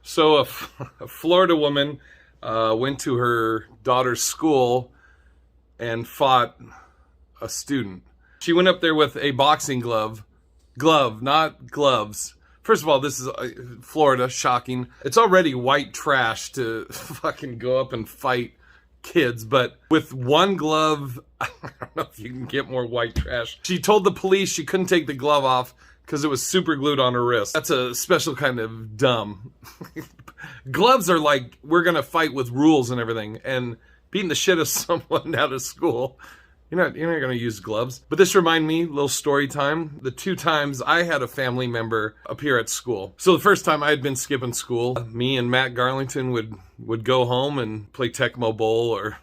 So a Florida woman went to her daughter's school and fought a student. She went up there with a boxing glove, not gloves. First of all, this is Florida, shocking. It's already white trash to fucking go up and fight kids, but with one glove, I don't know if you can get more white trash. She told the police she couldn't take the glove off because it was super glued on her wrist. That's a special kind of dumb. Gloves are like, we're gonna fight with rules and everything, and beating the shit of someone out of school, you're not gonna use gloves. But this reminded me, little story time, the 2 times I had a family member appear at school. So the first time I had been skipping school, me and Matt Garlington would go home and play Tecmo Bowl or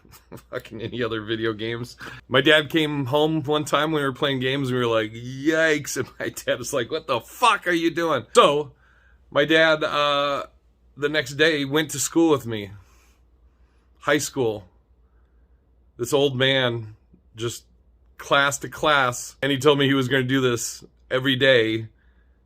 fucking any other video games. My dad came home one time when we were playing games and we were like, yikes, and my dad was like, what the fuck are you doing? So my dad the next day went to school with me, high school. This old man, just class to class, and he told me he was going to do this every day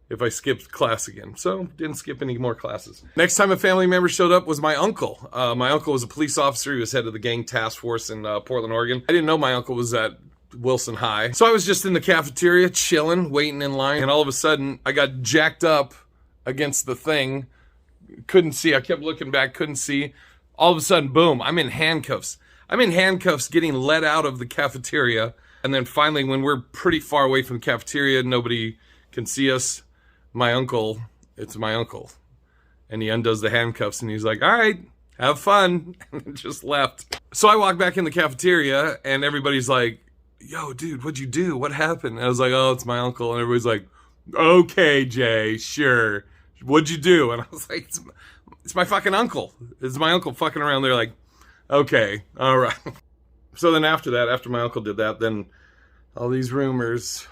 if I skipped class again. So didn't skip any more classes. Next time a family member showed up was my uncle. My uncle was a police officer. He was head of the gang task force in Portland, Oregon. I didn't know my uncle was at Wilson High. So I was just in the cafeteria chilling, waiting in line, and all of a sudden I got jacked up against the thing. Couldn't see. I kept looking back, couldn't see. All of a sudden, boom, I'm in handcuffs. I'm in handcuffs getting let out of the cafeteria. And then finally, when we're pretty far away from the cafeteria, nobody can see us, it's my uncle. And he undoes the handcuffs and he's like, all right, have fun. And just left. So I walk back in the cafeteria and everybody's like, yo, dude, what'd you do? What happened? And I was like, oh, it's my uncle. And everybody's like, okay, Jay, sure. What'd you do? And I was like, it's my fucking uncle. It's my uncle fucking around there like, okay, all right. So then after that, after my uncle did that, then all these rumors.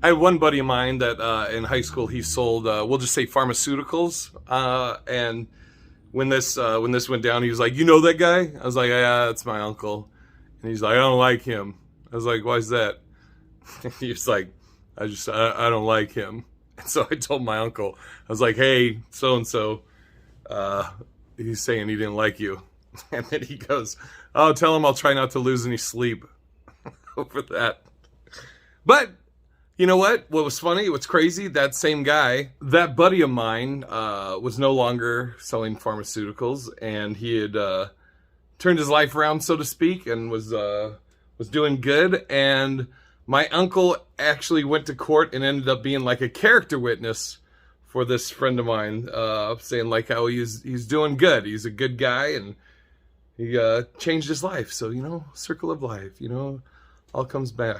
I had one buddy of mine that in high school, he sold, we'll just say pharmaceuticals. And when this went down, he was like, you know that guy? I was like, yeah, that's my uncle. And he's like, I don't like him. I was like, why is that? He was like, I don't like him. And so I told my uncle, I was like, hey, so-and-so, he's saying he didn't like you. And then he goes, oh, tell him I'll try not to lose any sleep over that. But you know what? What was funny, what's crazy, that same guy, that buddy of mine was no longer selling pharmaceuticals, and he had turned his life around, so to speak, and was doing good. And my uncle actually went to court and ended up being like a character witness for this friend of mine, saying like how he's doing good. He's a good guy and he changed his life. So, circle of life, all comes back.